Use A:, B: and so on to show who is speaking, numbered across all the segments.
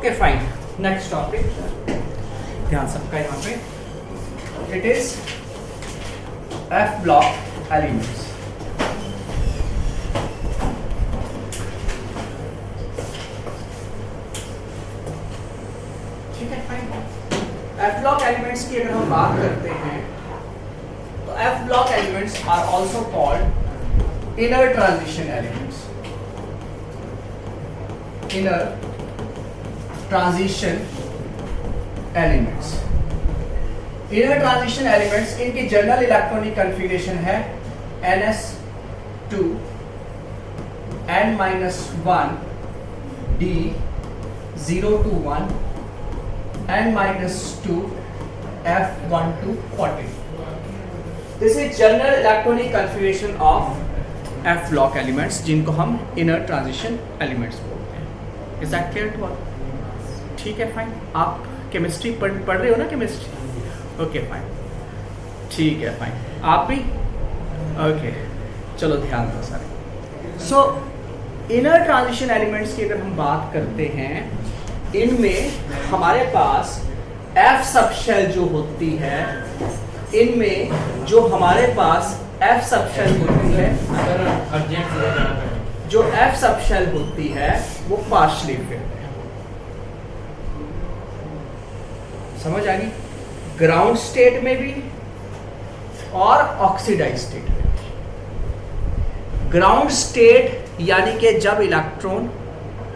A: Okay fine, next topic, ध्यान सबका यहाँ पे, it is F block elements. ठीक है फाइन। एफ ब्लॉक एलिमेंट्स की अगर हम बात करते हैं तो F block elements are also called inner transition elements. Inner transition elements, inner transition elements, इनकी जनरल इलेक्ट्रॉनिक कॉन्फ़िगरेशन है ns2 n-1 d 0 to 1 n-2 f1 to 40. This is general electronic configuration of F block elements, जिनको हम inner transition elements बोलते हैं। Is that clear to all? ठीक है fine. आप chemistry पढ़ रहे हो ना, केमिस्ट्री? ओके फाइन, ठीक है फाइन। आप भी ओके, चलो ध्यान दो सारे। सो इनर ट्रांजिशन एलिमेंट्स की अगर हम बात करते हैं, इनमें हमारे पास एफ सब शेल जो होती है, इनमें जो हमारे पास एफ सब शेल होती है, जो एफ सब शेल होती है वो पार्शियली फिल्ड है। समझ आ गई? ग्राउंड स्टेट में भी और ऑक्सीडाइज स्टेट में भी। ग्राउंड स्टेट यानी कि जब इलेक्ट्रॉन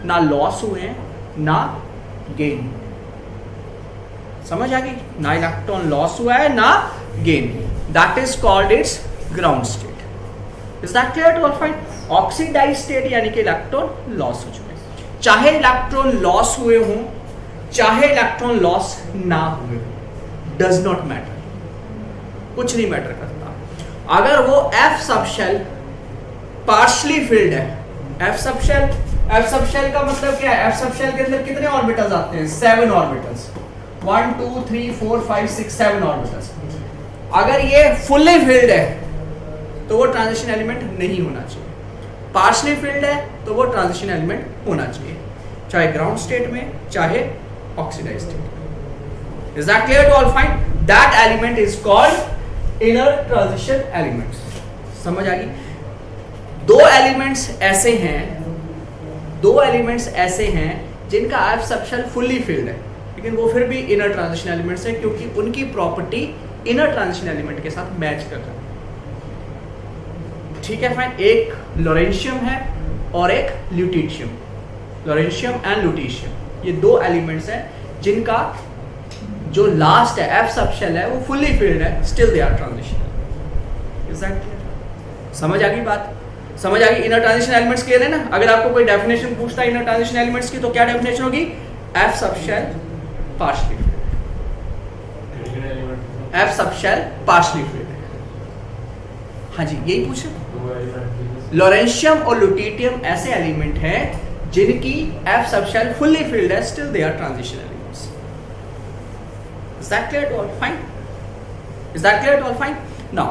A: ना लॉस हुए हैं ना गेन। समझ आ गई? ना इलेक्ट्रॉन लॉस हुआ है ना gain, that is called its ground state. Is that clear to all fine? Oxidize state यानी कि इलेक्ट्रॉन लॉस हो चुके हैं। चाहे इलेक्ट्रॉन लॉस हुए हों चाहे इलेक्ट्रॉन लॉस ना हुए, डज नॉट मैटर, कुछ नहीं मैटर करता। अगर वो एफ सब शेल पार्शियली फिल्ड है, एफ सब शेल का मतलब क्या है? एफ सब शेल के अंदर कितने ऑर्बिटल्स आते हैं? 7 ऑर्बिटल्स, 1 2 3 4 5 6 7 ऑर्बिटल्स। अगर ये फुल्ली फिल्ड है तो वो ट्रांजिशन एलिमेंट नहीं होना चाहिए, पार्शियली फिल्ड है तो वो ट्रांजिशन एलिमेंट होना चाहिए, चाहे ग्राउंड स्टेट में चाहे oxidized state. Is that clear to all fine? That element is called inner transition elements. समझ आ गई? दो एलिमेंट्स ऐसे हैं जिनका एफ सब शेल फुल्ली फिल्ड है, लेकिन वो फिर भी इनर ट्रांजिशन एलिमेंट्स है क्योंकि उनकी प्रॉपर्टी इनर ट्रांजिशन एलिमेंट के साथ मैच कर रहा है। ठीक है फाइन। एक लॉरेंशियम है और एक ल्यूटिशियम, लॉरेंशियम एंड ल्यूटिशियम, ये दो एलिमेंट्स हैं जिनका जो लास्ट है एफ सब शेल है वो फुल्ली फिल्ड है, still they are transitional. Is that clear? समझ आ गई बात? समझ आ गई? इनर ट्रांजिशन एलिमेंट्स क्लियर है ना? अगर आपको कोई डेफिनेशन पूछता है इनर ट्रांजिशन एलिमेंट्स की तो क्या डेफिनेशन होगी? एफ सब शेल पार्शियली फिल्ड, एफ सब शेल पार्शियली फिल्ड। हाँ जी, यही पूछे। लॉरेंशियम और ल्यूटिशियम ऐसे एलिमेंट हैं जिनकी एफ सब शेल फुल्ली फिल्ड है, still they are transition elements. Is that clear to all fine? Is that clear to all fine? Now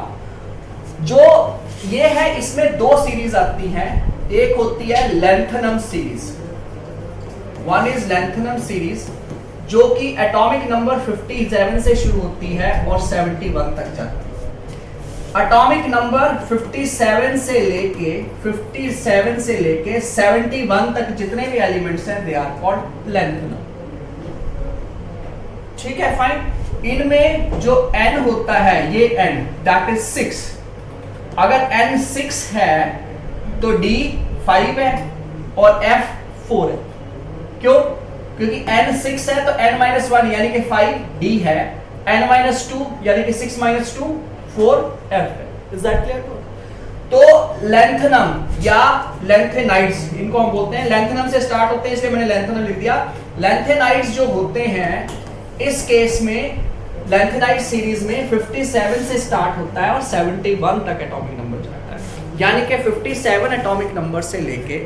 A: जो ये है, इसमें दो सीरीज आती हैं, एक होती है lanthanum series, one is lanthanum series जो कि एटॉमिक नंबर 57 से शुरू होती है और 71 तक जाती है। एटॉमिक नंबर 57 से लेके 71 तक जितने भी एलिमेंट्स हैं दे आर कॉल्ड लेंथनम। ठीक है फाइन। इनमें जो n होता है, ये n दैट इज 6, अगर n 6 है तो d 5 है और f 4 है। क्यों? क्योंकि n 6 है तो n-1 यानी कि 5 d है, n-2 यानी कि 6 - 2 4 f है। Is that clear? तो लेंथनम या लेंथेनाइड्स इनको हम बोलते हैं, लेंथनम से स्टार्ट होते हैं इसलिए मैंने लेंथनम लिख दिया। लेंथेनाइड्स जो होते हैं इस केस में लेंथेनाइड सीरीज में 57 से स्टार्ट होता है और 71 तक एटॉमिक नंबर जाता है, यानी कि 57 एटॉमिक नंबर से लेके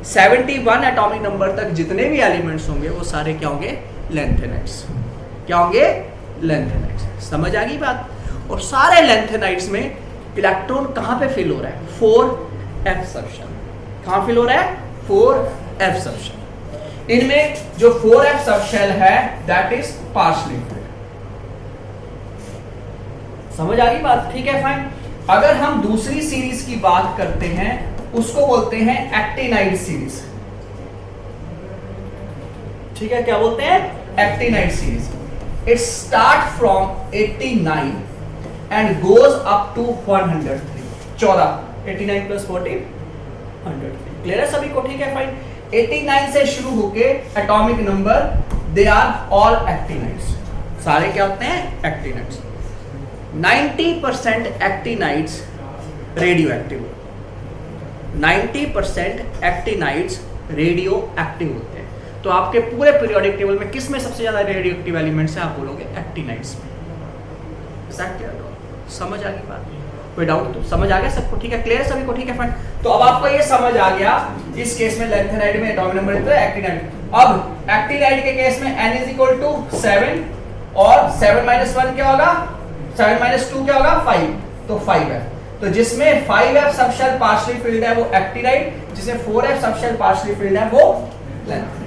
A: 71 एटॉमिक नंबर तक जितने भी एलिमेंट्स होंगे वो सारे क्या होंगे? लेंथेनाइड्स। क्या होंगे? लेंथेनाइड्स। समझ आ गई बात? और सारे लेंथेनाइड्स में इलेक्ट्रॉन कहां पे फिल हो रहा है? 4f सब शेल। कहां फिल हो रहा है? 4f सब शेल। इनमें जो 4f सबशेल है दैट इज पार्शियली फिल्ड। समझ आ गई बात? ठीक है, फाइन। अगर हम दूसरी सीरीज की बात करते हैं उसको बोलते हैं एक्टिनाइड सीरीज। ठीक है, क्या बोलते हैं? Actinide series. It start from 89 and goes up to 103। 89 plus 14 103। Clear है सभी को? ठीक है, फाइन। 89 से शुरू होके atomic number they are all actinides. सारे क्या होते हैं? Actinides. 90% actinides radioactive. 90% actinides radioactive होते हैं। तो आपके पूरे पीरियोडिक टेबल में किस में सबसे ज्यादा रेडियो एक्टिव एलिमेंट्स है? आप बोलोगे एक्टिनाइड्स में। समझ आ गई बात? कोई डाउट? तो समझ आ गया सबको? ठीक है, क्लियर है सभी को? ठीक है, फाइन। तो अब आपको ये समझ आ गया इस केस में लैंथेनाइड में एटॉमिक नंबर इतना है एक्टिनाइड। अब एक्टिनाइड के केस में n = 7 और 7 - 1 क्या होगा? 7 - 2 क्या होगा? 5। तो 5f। तो जिसमें 5f सबशेल पार्शियली फिल्ड है वो एक्टिनाइड, जिसमें 4f सबशेल पार्शियली फिल्ड है वो लैंथेनाइड।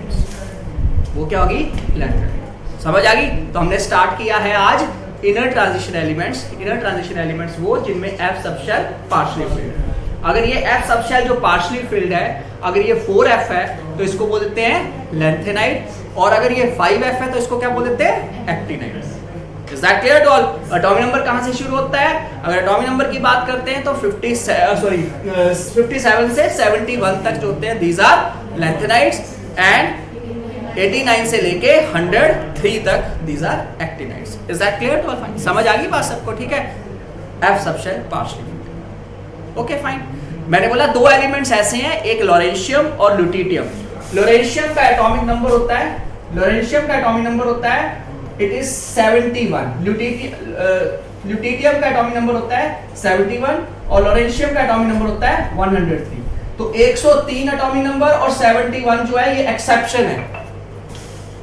A: वो क्या होगी? लैंथेनाइड। समझ आ गई? तो हमने स्टार्ट किया है आज inner transition elements. Inner transition elements वो जिनमें f सबशेल पार्शियली फिल्ड है। अगर ये f सबशेल जो पार्शियली फिल्ड है, अगर ये 4f है तो इसको बोल देते हैं लैंथेनाइड, और अगर ये 5f है तो इसको क्या बोल देते हैं? Actinide. Is that clear to all? Atomic number कहां से शुरू होता है? अगर एटॉमिक नंबर की बात करते हैं तो 57 से 71 तक जो होते हैं दीज आर लैंथेनाइड्स, एंड 89 से लेके 103 तक these are actinides. Is that clear to all? Fine. समझ आ गई बात सबको? ठीक है, F subshell partially. Okay, fine. मैंने बोला दो एलिमेंट्स ऐसे हैं, एक लॉरेंशियम और ल्यूटिटियम। लॉरेंशियम का एटॉमिक नंबर होता है, लॉरेंशियम का एटॉमिक नंबर होता है इट इज 71। ल्यूटिटियम का एटॉमिक नंबर होता है 71 और लॉरेंशियम का एटॉमिक नंबर होता है 103। तो 103 एटॉमिक नंबर और 71 जो है ये एक्सेप्शन है।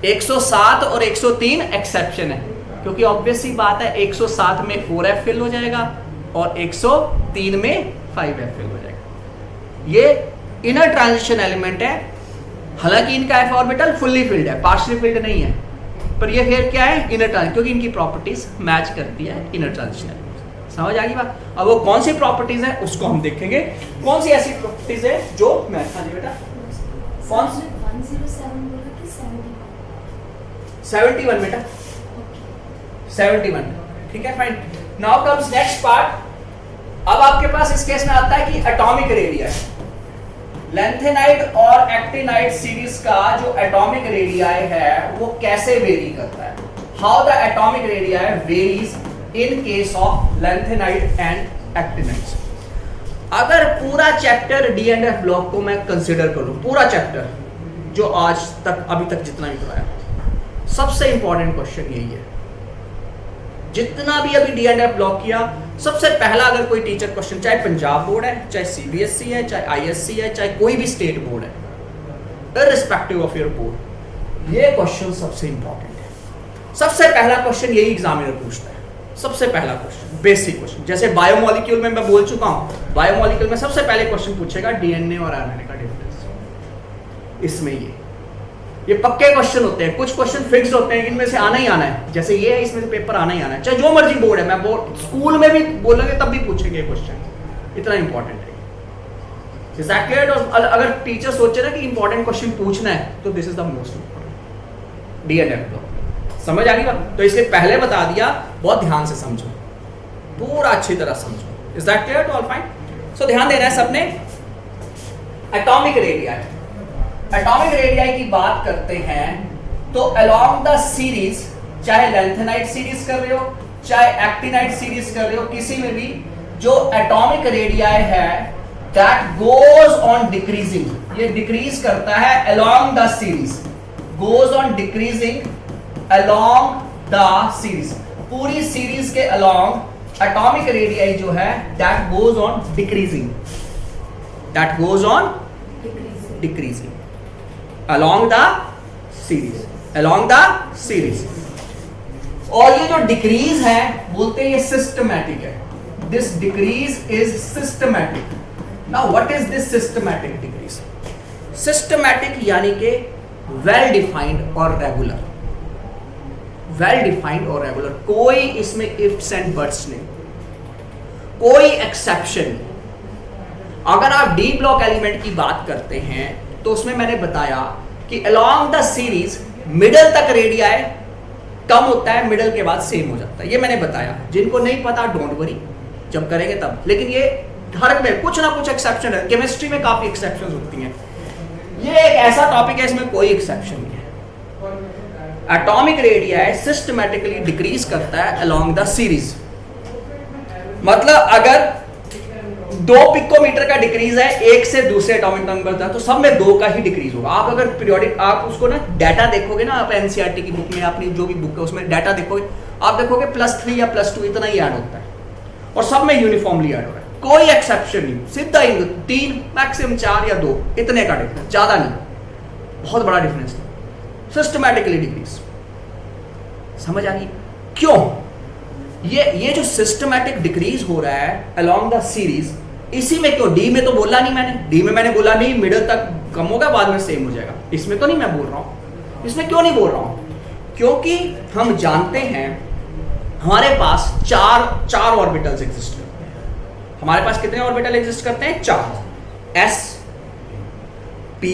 A: 107 और 103 एक्सेप्शन है, क्योंकि ऑब्वियस सी बात है 107 में 4f फिल हो जाएगा और 103 में 5f फिल हो जाएगा। ये इनर ट्रांजिशन एलिमेंट है, हालांकि इनका f ऑर्बिटल फुल्ली फिल्ड है, पार्शियली फिल्ड नहीं है, पर ये फिर क्या है? इनर ट्रांजिशन, क्योंकि इनकी प्रॉपर्टीज मैच करती है इनर ट्रांजिशन एलिमेंट। समझ आ गई बात? अब वो कौन सी प्रॉपर्टीज है उसको हम देखेंगे। कौन सी ऐसी प्रॉपर्टीज है जो मैच? हाँ जी बेटा, कौन सी? 71 बेटा, 71। ठीक है, fine. Now comes next part. अब आपके पास इस केस में आता है कि एटॉमिक रेडियस। लैंथेनाइड और एक्टिनाइड सीरीज का जो एटॉमिक रेडियाई है वो कैसे वेरी करता है? How the atomic radii varies in case of lanthanide and actinides. अगर पूरा chapter D and F block को मैं कंसिडर करूं, पूरा चैप्टर जो आज तक अभी तक जितना भी पढ़ाया, सबसे इंपॉर्टेंट क्वेश्चन यही है। जितना भी अभी डी एंड एफ ब्लॉक किया, सबसे पहला अगर कोई टीचर क्वेश्चन, चाहे पंजाब बोर्ड है, चाहे सीबीएसई है, चाहे आईएससी है, चाहे कोई भी स्टेट बोर्ड है, इररिस्पेक्टिव ऑफ योर बोर्ड, ये क्वेश्चन सबसे इंपॉर्टेंट है। सबसे पहला क्वेश्चन यही एग्जामिनर पूछता है, सबसे पहला क्वेश्चन, बेसिक क्वेश्चन। जैसे बायोमोलिक्यूल में मैं बोल चुका हूं, बायोमोलिक्यूल में सबसे पहले क्वेश्चन पूछेगा डीएनए और आरएनए का डिफरेंस। इसमें ये पक्के क्वेश्चन होते हैं, कुछ क्वेश्चन फिक्स होते हैं, इनमें से आना ही आना है। जैसे ये है, इसमें से पेपर आना ही आना है, चाहे जो मर्जी बोर्ड है। मैं बोर्ड स्कूल में भी बोलोगे तब भी पूछेंगे क्वेश्चन, इतना इंपॉर्टेंट है। अगर टीचर सोचे ना कि इंपॉर्टेंट क्वेश्चन पूछना है तो this is the most important DNA. समझ आ गई बात? तो इसलिए पहले बता दिया, बहुत ध्यान से समझो, पूरा अच्छी तरह समझो। Is that clear to all? Fine. So ध्यान देना है सबने। एटॉमिक रेडियाई, एटॉमिक रेडियाई की बात करते हैं तो अलोंग द सीरीज, चाहे लैंथेनाइड सीरीज कर रहे हो, चाहे एक्टिनाइड सीरीज कर रहे हो, किसी में भी जो एटॉमिक रेडियाई है दैट गोज ऑन डिक्रीजिंग, ये डिक्रीज करता है along the series, goes on decreasing along the series. पूरी सीरीज के अलोंग एटॉमिक रेडियाई जो है that goes on decreasing, that goes on decreasing along the series, along the series। और ये जो डिक्रीज है बोलते हैं ये सिस्टमैटिक है। This decrease is systematic. Now what is this systematic decrease? Systematic यानी कि वेल डिफाइंड और रेगुलर, वेल डिफाइंड और रेगुलर, कोई इसमें इफ्स एंड बट्स नहीं, कोई एक्सेप्शन नहीं। अगर आप डी ब्लॉक एलिमेंट की बात करते हैं तो उसमें मैंने बताया कि अलोंग द सीरीज मिडल तक रेडियाई कम होता है, मिडल के बाद सेम हो जाता है, ये मैंने बताया। जिनको नहीं पता डोंट वरी, जब करेंगे तब। लेकिन ये हर में कुछ ना कुछ एक्सेप्शन है, केमिस्ट्री में काफी एक्सेप्शंस होती हैं, ये एक ऐसा टॉपिक है इसमें कोई एक्सेप्शन नहीं है। एटॉमिक रेडियाई सिस्टमैटिकली डिक्रीज करता है अलोंग द सीरीज, मतलब अगर 2 पिकोमीटर का डिक्रीज है एक से दूसरे एटॉमिक नंबर तक, तो सब में 2 का ही डिक्रीज होगा। आप अगर पीरियोडिक आप उसको ना डाटा देखोगे ना, आप एनसीईआरटी की बुक में, अपनी जो भी बुक है उसमें डाटा देखोगे, आप देखोगे +3 या +2 इतना ही ऐड होता है, और सब में यूनिफॉर्मली ऐड हो रहा है, कोई एक्सेप्शन नहीं। सीधा 3 मैक्सिमम 4 या 2 इतने का डिफरेंस, ज्यादा नहीं, बहुत बड़ा डिफरेंस है, सिस्टमैटिकली डिक्रीज। समझ आ गई क्यों? ये जो सिस्टमैटिक डिक्रीज हो रहा है अलोंग द सीरीज, इसी में क्यों? डी में तो बोला नहीं मैंने, डी में मैंने बोला नहीं मिडिल तक कम होगा बाद में सेम हो जाएगा, इसमें तो नहीं मैं बोल रहा हूं। इसमें क्यों नहीं बोल रहा हूं? क्योंकि हम जानते हैं हमारे पास चार ऑर्बिटल्स एग्जिस्ट करते हैं। हमारे पास कितने ऑर्बिटल एग्जिस्ट करते हैं? 4, S P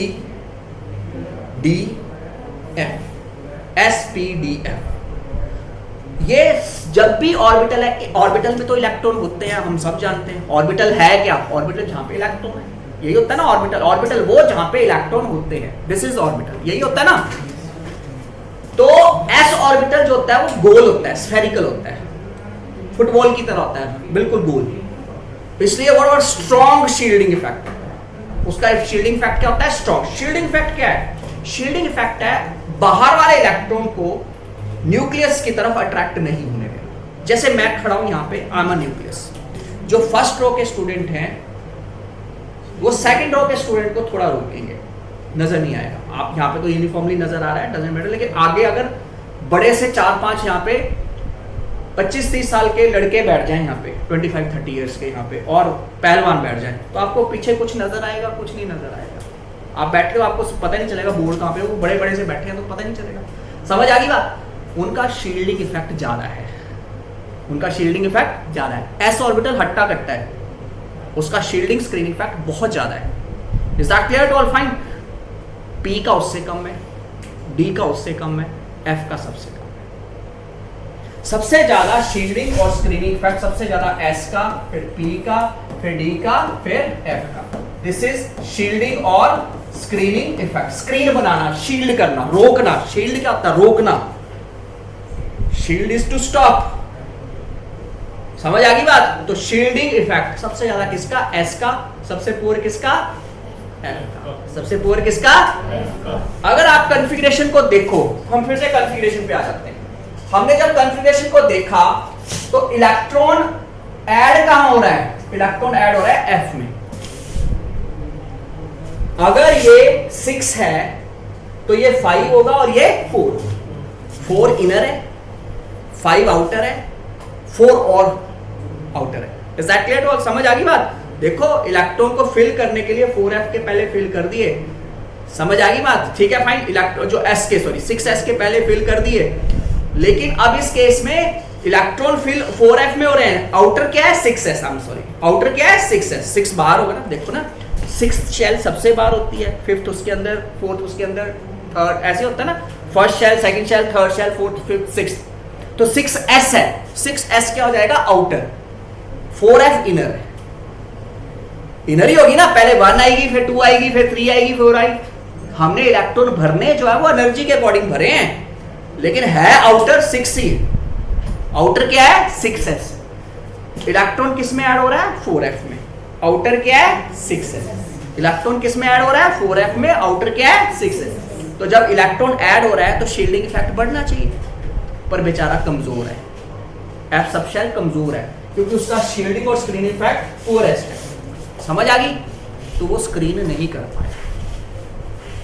A: D F, S P D F। ये जब भी ऑर्बिटल है, ऑर्बिटल में तो इलेक्ट्रॉन होते हैं, हम सब जानते हैं। ऑर्बिटल है क्या? ऑर्बिटल जहां पे इलेक्ट्रॉन है, यही होता है ना ऑर्बिटल। ऑर्बिटल वो जहां पे इलेक्ट्रॉन होते हैं, दिस इज ऑर्बिटल, यही होता है ना। तो एस ऑर्बिटल जो होता है वो गोल होता है, स्फेरिकल होता है, फुटबॉल की तरह होता है, बिल्कुल गोल। इसलिए वो स्ट्रॉन्ग शील्डिंग इफेक्ट, उसका शील्डिंग इफेक्ट क्या होता है? स्ट्रॉन्ग। शील्डिंग इफेक्ट क्या है? शील्डिंग इफेक्ट है बाहर वाले इलेक्ट्रॉन को न्यूक्लियस की तरफ अट्रैक्ट नहीं होने देना। जैसे मैं खड़ा हूं यहां पे, आई एम अ न्यूक्लियस, जो फर्स्ट रो के स्टूडेंट हैं वो सेकंड रो के स्टूडेंट को थोड़ा रोकेंगे, नजर नहीं आएगा। आप यहां पे तो यूनिफॉर्मली नजर आ रहा है, डजंट मैटर। लेकिन आगे अगर बड़े से 4-5 यहां पे 25-30 साल के लड़के बैठ जाएं यहाँ पे, 25-30 ईयर्स के यहाँ पे, और पहलवान बैठ जाएं, तो आपको पीछे कुछ नजर आएगा? कुछ नहीं नजर आएगा। आप बैठे हो, आपको पता नहीं चलेगा बोर्ड कहाँ पे, वो बड़े बड़े से बैठे हैं तो पता नहीं चलेगा। समझ आ गई बात? उनका शील्डिंग इफेक्ट ज्यादा है, उनका शील्डिंग इफेक्ट ज्यादा है। एस ऑर्बिटल हट्टा कट्टा है, उसका शील्डिंग स्क्रीनिंग इफेक्ट बहुत ज्यादा है। Is that clear to all? Fine. P का उससे कम है, डी का उससे कम है, एफ का सबसे कम है। सबसे ज्यादा शील्डिंग और स्क्रीनिंग इफेक्ट सबसे ज्यादा एस का, फिर पी का, फिर डी का, फिर एफ का। दिस इज शील्डिंग और स्क्रीनिंग इफेक्ट। स्क्रीन बनाना, शील्ड करना, रोकना। शील्ड क्या होता है? रोकना। Shield is to stop. समझ आ गई बात? तो शील्डिंग इफेक्ट सबसे ज्यादा किसका? एस का। सबसे पुअर किसका? एफ का। सबसे पुअर किसका? एफ का। अगर आप कॉन्फ़िगरेशन को देखो, हम फिर से कॉन्फ़िगरेशन पे आ जाते हैं। हमने जब कॉन्फ़िगरेशन को देखा तो इलेक्ट्रॉन ऐड कहां हो रहा है? इलेक्ट्रॉन ऐड हो रहा है एफ में। अगर ये 6 है तो ये 5 होगा और ये 4 इनर है, 5 आउटर है, 4 और आउटर है। Is that clear to? समझ आ गई बात? देखो इलेक्ट्रॉन को फिल करने के लिए 4f के पहले फिल कर दिए। समझ आ गई बात? ठीक है फाइन। इलेक्ट्रॉन जो s के 6s के पहले फिल कर दिए, लेकिन अब इस केस में इलेक्ट्रॉन फिल 4f में हो रहे हैं। आउटर क्या है? 6s। आउटर क्या है? 6s। 6 बाहर होगा ना, देखो ना, 6th शेल सबसे बाहर होती है, 5th उसके अंदर, 4th उसके अंदर, ऐसे होता है ना, first shell, second shell, third shell, 4th, 5th, 6th। तो 6s है, 6s क्या हो जाएगा? आउटर। 4f इनर है, इनर ही होगी ना। पहले 1 आएगी, फिर 2 आएगी, फिर 3 आएगी, 4 आएगी। हमने इलेक्ट्रॉन भरने जो है वो एनर्जी के अकॉर्डिंग भरे हैं, लेकिन है आउटर 6 ही। आउटर क्या है? 6s। इलेक्ट्रॉन किस में ऐड हो रहा है? 4f में। आउटर क्या है? 6s। इलेक्ट्रॉन किस में ऐड हो रहा है? 4f में। आउटर क्या है? 6s। तो जब इलेक्ट्रॉन ऐड हो रहा है तो शील्डिंग इफेक्ट बढ़ना चाहिए, पर बेचारा कमजोर है, एफ सबशेल कमजोर है, क्योंकि उसका शील्डिंग और स्क्रीनिंग इफेक्ट पुअरेस्ट है। समझ आ गई? तो वो स्क्रीन नहीं कर पाया,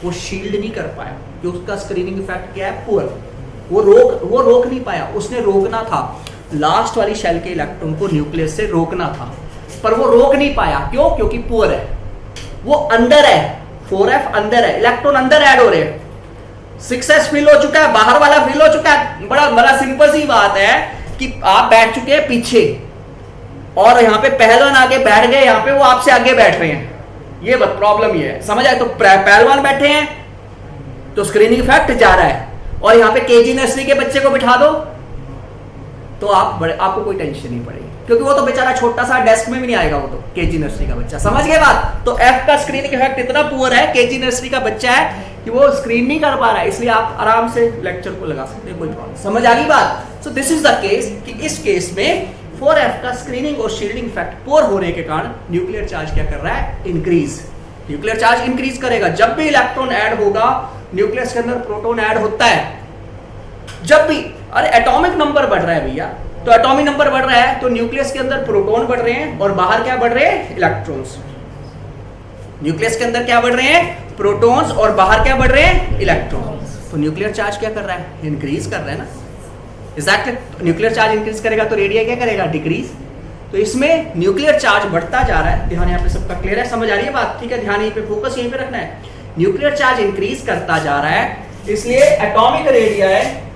A: वो शील्ड नहीं कर पाया, क्योंकि उसका स्क्रीनिंग इफेक्ट क्या है? पुअर। वो रोक नहीं पाया। उसने रोकना था लास्ट वाली शेल के इलेक्ट्रॉन को न्यूक्लियस से रोकना था, पर वो रोक नहीं पाया। क्यों? क्योंकि पुअर है, वो अंदर है, 4f अंदर है, इलेक्ट्रॉन अंदर ऐड हो रहे हैं। 6s फिल हो चुका है, बाहर वाला फिल हो चुका है। बड़ा बड़ा सिंपल सी बात है कि आप बैठ चुके हैं पीछे और यहाँ पे पहलवान आगे बैठ गए, यहाँ पे वो आपसे आगे बैठ रहे हैं। ये प्रॉब्लम ये है, समझ आए? तो पहलवान बैठे हैं तो स्क्रीनिंग इफेक्ट जा रहा है, और यहाँ पे केजी नर्सरी के बच्चे को बिठा दो तो आपको कोई टेंशन नहीं पड़ेगी, क्योंकि वो तो बेचारा छोटा सा डेस्क में भी नहीं आएगा, वो तो केजी नर्सरी का बच्चा। समझ गए बात? तो एफ का स्क्रीनिंग इफेक्ट इतना पुअर है, केजी नर्सरी का बच्चा है कि वो स्क्रीन नहीं कर पा रहा है, इसलिए आप आराम से लेक्चर को लगा सकते हैं, कोई प्रॉब्लम। समझ आ गई बात? So this is the case कि इस केस में 4f का स्क्रीनिंग और शील्डिंग इफेक्ट पुअर होने के कारण न्यूक्लियर चार्ज क्या कर रहा है? इंक्रीज। न्यूक्लियर चार्ज इंक्रीज करेगा। जब भी इलेक्ट्रॉन ऐड होगा न्यूक्लियस के अंदर प्रोटॉन ऐड होता है। जब भी, अरे एटॉमिक नंबर बढ़ रहा है भैया, तो एटॉमिक नंबर बढ़ रहा है तो न्यूक्लियस के अंदर प्रोटॉन बढ़ रहे हैं और बाहर क्या बढ़ रहे हैं? इलेक्ट्रॉन्स। न्यूक्लियस के अंदर क्या बढ़ रहे हैं? प्रोटॉन्स, और बाहर क्या बढ़ रहे हैं? इलेक्ट्रॉन्स। तो न्यूक्लियर चार्ज क्या कर रहा है? इंक्रीज कर रहा है ना। एग्जैक्ट, न्यूक्लियर चार्ज इंक्रीज करेगा तो रेडिया क्या करेगा? डिक्रीज। तो इसमें न्यूक्लियर चार्ज बढ़ता जा रहा है। ध्यान यहाँ पे सबका क्लियर है? समझ आ रही है बात? ठीक है, ध्यान यहीं पे, फोकस यहीं पे रखना है। न्यूक्लियर चार्ज इंक्रीज करता जा रहा है, इसलिए atomic radii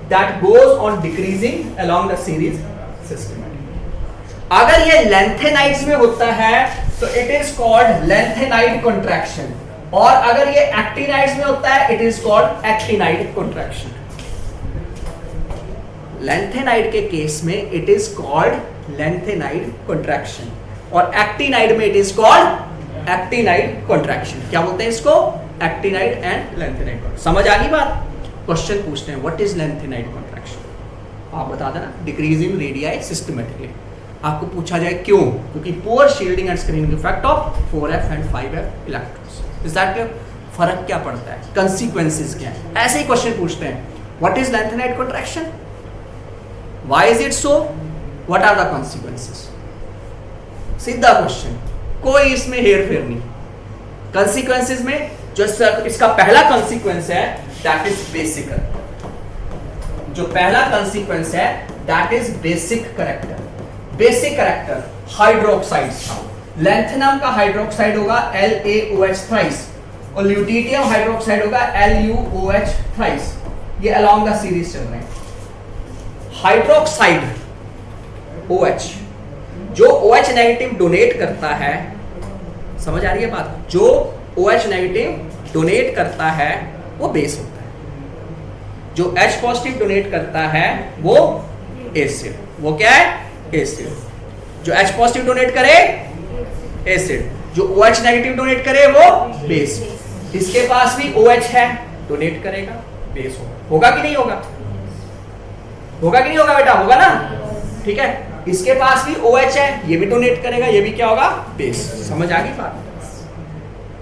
A: that goes on decreasing along the series systematic. अगर ये लेंथेनाइड्स में होता है तो it is called lanthanide contraction, और अगर ये एक्टिनाइड्स में होता है it is called actinide contraction. Lanthanide के केस में it is called lanthanide contraction, और एक्टिनाइड में it is called actinide contraction. क्या बोलते हैं इसको? Actinide and lanthanide. समझ आ गई बात? क्वेश्चन पूछते हैं व्हाट इज लेंथेनाइड कॉन्ट्रैक्शन, आप बता देना। Decreasing radii systematically. आपको पूछा जाए क्यों? क्योंकि poor shielding and screening effect of 4f and 5f electrons. Is that clear? फर्क क्या पड़ता है, कंसीक्वेंसेस क्या है, ऐसे ही क्वेश्चन पूछते हैं। What is lanthanide contraction, why is it so, what are the consequences? सीधा क्वेश्चन, कोई इसमें हेर फेर नहीं। कॉन्सिक्वेंसेस में जो इसका पहला कॉन्सिक्वेंस है दैट इज बेसिक। जो पहला कॉन्सिक्वेंस है that is basic character. Basic character hydroxides, lanthanum का हाइड्रोक्साइड होगा LaOH थ्राइस, और ल्यूटिटियम हाइड्रोक्साइड होगा LuOH थ्राइस। ये अलोंग द सीरीज चल रहे हैं। हाइड्रोक्साइड OH, जो OH नेगेटिव डोनेट करता है, समझ आ रही है बात? जो OH नेगेटिव डोनेट करता है वो बेस होता है, जो H पॉजिटिव डोनेट करता है वो एसिड। वो क्या है? एसिड। जो H पॉजिटिव डोनेट करे एसिड, जो OH नेगेटिव डोनेट करे वो बेस। इसके पास भी OH है, डोनेट करेगा, बेस होगा कि नहीं होगा? होगा कि नहीं होगा बेटा? होगा ना, ठीक है। इसके पास भी OH है, ये भी डोनेट करेगा, ये भी क्या होगा? बेस। समझ आ गई बात?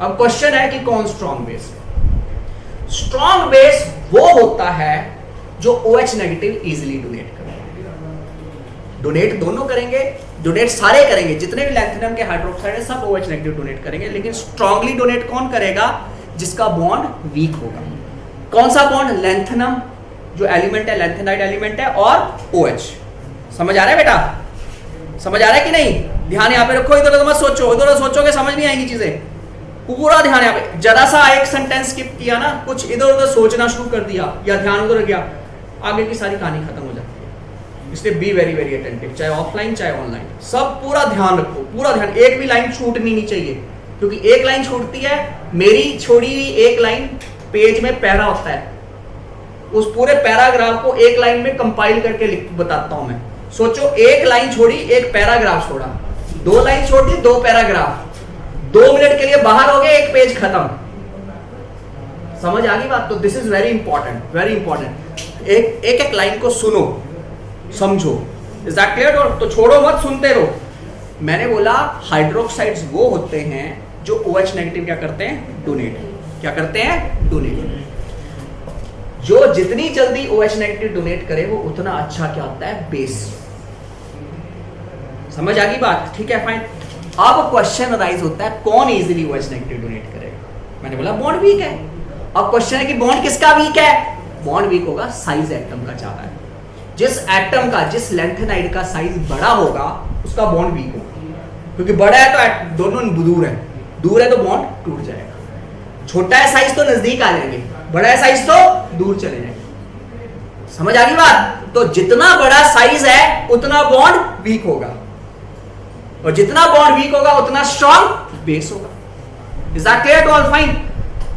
A: अब क्वेश्चन है कि कौन स्ट्रॉन्ग बेस है? स्ट्रॉन्ग बेस वो होता है जो OH नेगेटिव इजीली डोनेट करेगा। डोनेट दोनों करेंगे, डोनेट सारे करेंगे, जितने भी लैंथेनम के हाइड्रोक्साइड है सब OH नेगेटिव डोनेट करेंगे, लेकिन स्ट्रॉन्गली डोनेट कौन करेगा? जिसका बॉन्ड वीक होगा। कौन सा बॉन्ड? लैंथेनम जो एलिमेंट है, लैंथेनाइड एलिमेंट है, और OH। समझ आ रहा है बेटा? समझ आ रहा है कि नहीं? ध्यान यहाँ पे रखो, इधर उधर मत सोचो, इधर उधर सोचोगे समझ नहीं आएंगी चीजें। पूरा ध्यान यहाँ पे, जरा सा एक सेंटेंस स्किप किया ना, कुछ इधर उधर सोचना शुरू कर दिया या ध्यान उधर गया, आगे की सारी कहानी खत्म हो जाती है। इसलिए बी वेरी वेरी अटेंटिव, चाहे ऑफलाइन चाहे ऑनलाइन, सब पूरा ध्यान रखो, पूरा ध्यान। एक भी लाइन छूटनी नहीं चाहिए, क्योंकि एक लाइन छूटती है, मेरी छोड़ी हुई एक लाइन पेज में पैरा होता है, उस पूरे पैराग्राफ को एक लाइन में कंपाइल करके लिख बताता हूं मैं। सोचो, एक लाइन छोड़ी, एक पैराग्राफ छोड़ा, दो लाइन छोड़ी, दो पैराग्राफ, 2 मिनट के लिए बाहर हो गए, एक पेज खत्म। समझ आ गई बात? तो this is very important, very important. एक एक लाइन को सुनो, समझो। Is that clear? तो छोड़ो मत, सुनते रहो। मैंने बोला हाइड्रोक्साइड्स वो होते हैं जो OH नेगेटिव क्या करते हैं? डोनेट। क्या करते हैं? डोनेट। जो जितनी जल्दी OH नेगेटिव डोनेट करे वो उतना अच्छा क्या होता है? बेस। समझ आ गई बात? ठीक है, फाइन। अब क्वेश्चन राइज होता है कौन इजीली OH नेगेटिव डोनेट करेगा? मैंने बोला बॉन्ड वीक है। अब क्वेश्चन है कि बॉन्ड किसका वीक है? बॉन्ड वीक होगा साइज एटम का ज्यादा है। जिस एटम का, जिस लेंथेनाइड का साइज बड़ा होगा उसका बॉन्ड वीक होगा, क्योंकि बड़ा है तो दोनों दूर है, दूर है तो बॉन्ड टूट जाएगा। छोटा है साइज तो नजदीक आ जाएंगे, बड़ा है साइज तो दूर चले जाएंगे। समझ आ गई बात? तो जितना बड़ा साइज है उतना बॉन्ड वीक होगा, और जितना बॉन्ड वीक होगा उतना स्ट्रॉन्ग बेस होगा। Is that clear to all? Fine.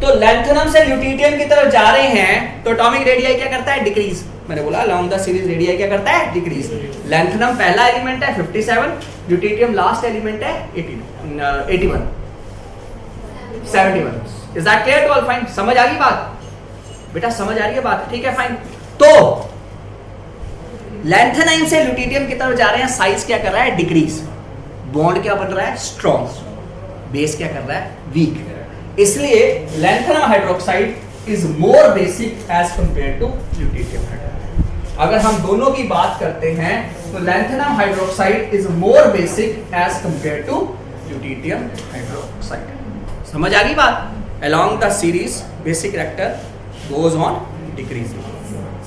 A: तो लैंथेनम से ल्यूटिटियम की तरफ जा रहे हैं तो एटॉमिक रेडियाई क्या करता है? डिक्रीज। मैंने बोला अलोंग द सीरीज रेडियाई क्या करता है? डिक्रीज। लैंथेनम पहला एलिमेंट है 57, ल्यूटिटियम लास्ट एलिमेंट है 81, 71। Is that clear to all? Fine. समझ आ गई बात बेटा? समझ आ रही है बात? ठीक है, फाइन। तो लैंथेनाइन से ल्यूटिटियम की तरफ जा रहे हैं, साइज क्या कर रहा है? डिक्रीज। बॉन्ड क्या बन रहा है? स्ट्रॉन्ग। बेस क्या कर रहा है? वीक। इसलिए lanthanum hydroxide is more basic as compare to lutetium hydroxide. अगर हम दोनों की बात करते हैं तो lanthanum hydroxide is more basic as compare to lutetium hydroxide. समझ आ गई बात? Along the series basic reactor goes on decreasing.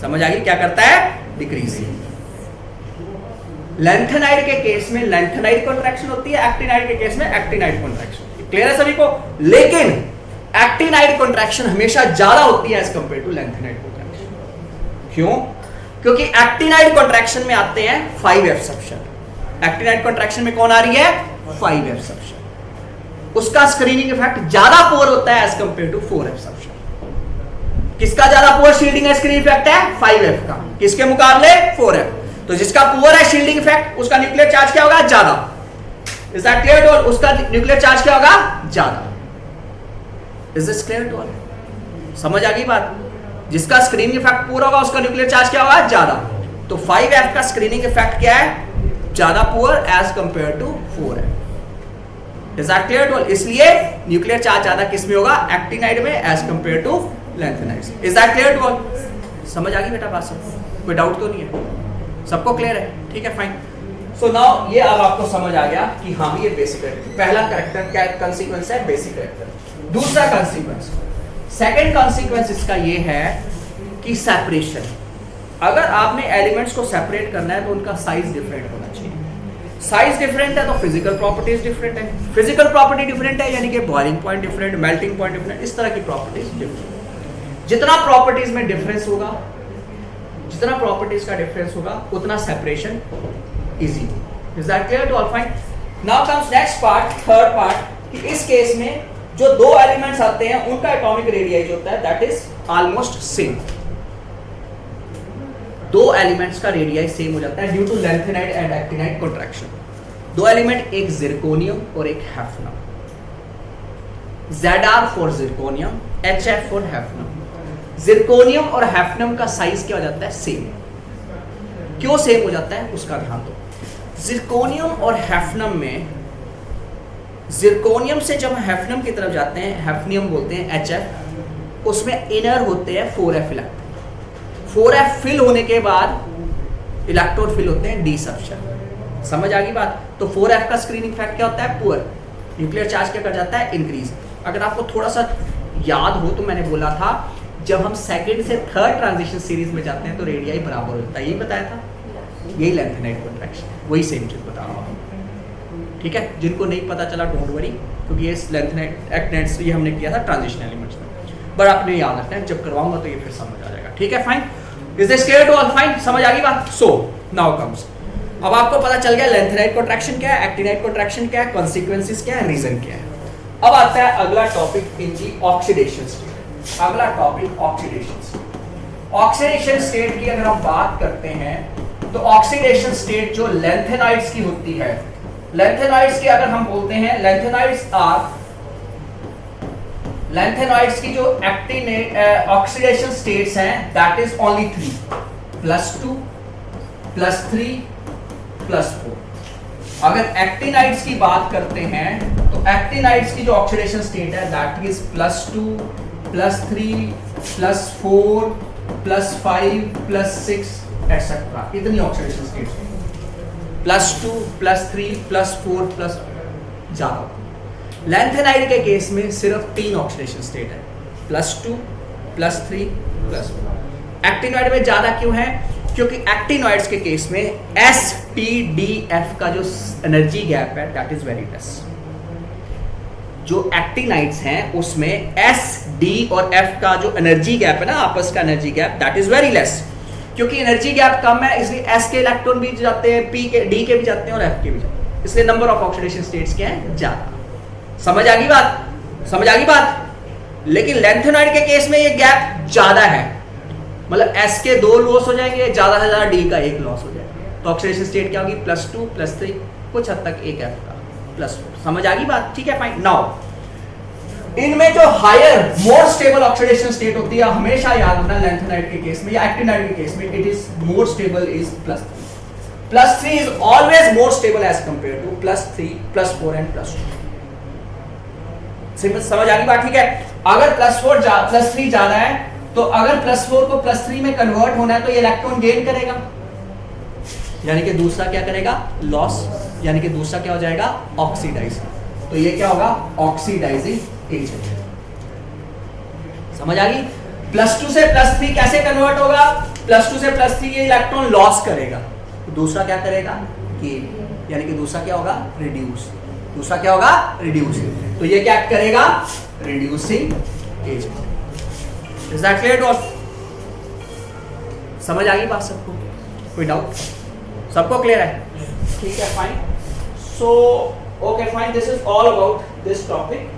A: समझ आ गई? क्या करता है? डिक्रीजिंग। लैंथेनाइड के केस में लैंथेनाइड कॉन्ट्रैक्शन होती है, एक्टिनाइड के केस में एक्टिनाइड कॉन्ट्रैक्शन। क्लियर है सभी को? लेकिन एक्टिनाइड कॉन्ट्रैक्शन हमेशा ज्यादा होती है as compare to lanthanide contraction. क्यों? क्योंकि एक्टिनाइड कॉन्ट्रैक्शन में आते हैं 5F सबशन। एक्टिनाइड कॉन्ट्रैक्शन में कौन आ रही है? 5F सबशन। उसका स्क्रीनिंग इफेक्ट ज्यादा पुअर होता है एज कंपेयर टू 4F सबशन। किसका ज्यादा पुअर शील्डिंग स्क्रीनिंग इफेक्ट है? 5F का। किसके मुकाबले? 4F। तो जिसका पुअर है शील्डिंग इफेक्ट, उसका न्यूक्लियर चार्ज क्या होगा? ज्यादा। Is that clear to all? उसका न्यूक्लियर चार्ज क्या होगा? ज्यादा। Is this clear to all? समझ आ गई बात? जिसका स्क्रीनिंग इफेक्ट पूरा होगा उसका न्यूक्लियर चार्ज क्या होगा? ज्यादा। तो 5F का स्क्रीनिंग इफेक्ट क्या है? ज्यादा poor as compare to 4F। Is that clear to all? इसलिए न्यूक्लियर चार्ज ज्यादा किस में होगा? एक्टिनाइड में as compare to lanthanide. Is that clear to all? समझ आ गई बेटा बात? सब कोई डाउट तो नहीं है? सबको क्लियर है? ठीक है, फाइन। सो नाउ ये अब आपको समझ आ गया कि हाँ ये बेसिक है। पहला कैरेक्टर क्या कंसीक्वेंस है? Basic character. दूसरा कंसीक्वेंस, सेकंड कंसीक्वेंस इसका ये है कि सेपरेशन। अगर आपने एलिमेंट्स को सेपरेट करना है तो उनका साइज डिफरेंट होना चाहिए। साइज डिफरेंट है तो फिजिकल प्रॉपर्टीज डिफरेंट है। फिजिकल प्रॉपर्टी डिफरेंट है यानी कि boiling point different, melting point different, इस तरह की प्रॉपर्टीज डिफरेंट। जितना प्रॉपर्टीज में डिफरेंस होगा, जितना प्रॉपर्टीज का डिफरेंस होगा उतना separation easy. Is that clear to all? Fine. Now comes next part, third part, कि इस केस में जो दो एलिमेंट्स आते हैं उनका एटॉमिक रेडियस जो होता है दैट इज ऑलमोस्ट सेम। दो एलिमेंट्स का रेडियस सेम हो जाता है due to lanthanide and actinide contraction. दो एलिमेंट, एक जिरकोनियम और एक hafnium. Zr for zirconium, HF for hafnium. Zirconium और हैफनम का साइज क्या हो जाता है? सेम। क्यों सेम हो जाता है उसका ध्यान दो। जिरकोनियम और हैफनम में, जिरकोनियम से जब हम हैफनम की तरफ जाते हैं, हैफनियम बोलते हैं HF, उसमें इनर होते हैं 4F इलेक्ट्रॉन। 4F फिल होने के बाद इलेक्ट्रॉन फिल होते हैं D सबशन। समझ आ गई बात? तो 4F का स्क्रीनिंग इफेक्ट क्या होता है? पुअर। न्यूक्लियर चार्ज क्या कर जाता है? इंक्रीज। अगर आपको थोड़ा सा याद हो तो मैंने बोला था जब हम सेकंड से थर्ड ट्रांजिशन सीरीज में जाते हैं तो रेडियाई बराबर होता है, यही बताया था। यही लैंथेनाइड कॉन्ट्रैक्शन, वही सेम चीज बता रहा हूँ। ठीक है, जिनको नहीं पता चला डोंट वरी, क्योंकि ये लैंथेनाइड एक्टिनाइड ये हमने किया था ट्रांजिशन एलिमेंट्स में, बट आपने याद रखना है, जब करवाऊंगा तो ये फिर समझ आ जाएगा। ठीक है, fine. Is this clear to all? Fine. समझ आ गई बात? सो नाउ कम्स, अब आपको पता चल गया लैंथेनाइड कॉन्ट्रैक्शन क्या है, एक्टिनाइड कॉन्ट्रैक्शन क्या है, कॉन्सिक्वेंसेस क्या है, रीजन क्या है। अब आता है अगला topic in the oxidation state. अगला topic oxidation state. Oxidation state की अगर हम बात करते हैं तो ऑक्सीडेशन स्टेट जो लैंथेनाइड्स की होती है, लैंथेनाइड्स की अगर हम बोलते हैं, लैंथेनाइड्स की जो ऑक्सीडेशन स्टेट्स हैं दैट इज ओनली 3, +2, +3, +4। अगर एक्टिनाइड्स की बात करते हैं तो एक्टिनाइड्स की जो ऑक्सीडेशन स्टेट है दैट इज +2, +3, +4, +5, +6 एटसेट्रा। इतनी ऑक्सीडेशन स्टेट्स हैं। +2, +3, +4 प्लस ज्यादा। लैंथेनाइड के केस में सिर्फ 3 ऑक्सीडेशन स्टेट है, +2, +3, +4। एक्टिनाइड में ज्यादा क्यों है? क्योंकि एक्टिनॉइड्स के केस में SPDF का जो एनर्जी गैप है दैट इज वेरी लेस। जो एक्टिनाइड्स हैं उसमें S, D और F का जो एनर्जी गैप है ना, आपस का energy gap, that is very less. क्योंकि एनर्जी गैप कम है इसलिए S के इलेक्ट्रॉन भी जाते हैं, P के, D के भी जाते हैं और F के भी जाते हैं, इसलिए नंबर ऑफ ऑक्सीडेशन स्टेट्स क्या है, ज्यादा। समझ आ गई बात? समझ आ गई बात? लेकिन लैंथेनाइड के केस में ये गैप ज्यादा है, मतलब S के 2 लॉस हो जाएंगे, ज्यादा से ज्यादा D का 1 लॉस हो जाएगा, तो ऑक्सीडेशन स्टेट क्या होगी, +2 +3, कुछ हद तक एक F का +4। समझ आ गई बात? ठीक है, फाइन। नाउ इनमें जो hire more stable oxidation state होती है, हमेशा याद रखना लैंथेनाइड के केस में या एक्टिनाइड के केस में, it is more stable is +3। +3 is always more stable as compare to +3, +4 and +2। समझ आ गई बात? ठीक है, अगर +3 ज्यादा है तो अगर +4 को +3 में कन्वर्ट होना है तो ये इलेक्ट्रॉन गेन करेगा, यानी कि दूसरा क्या करेगा, लॉस, यानी कि दूसरा क्या हो जाएगा, ऑक्सीडाइज। तो ये क्या होगा, ऑक्सीडाइजिंग एजेंट। समझ आ गई? +2 से +3 कैसे कन्वर्ट होगा, +2 से +3 ये इलेक्ट्रॉन लॉस करेगा, तो दूसरा क्या करेगा, गेन, यानी कि दूसरा क्या होगा, रिड्यूस। दूसरा क्या होगा, रिड्यूस। तो ये क्या करेगा, reducing agent. Is that clear to all? समझ आ गई बात सबको? कोई डाउट? सबको क्लियर है? ठीक है, fine. So okay fine, this is all about this topic.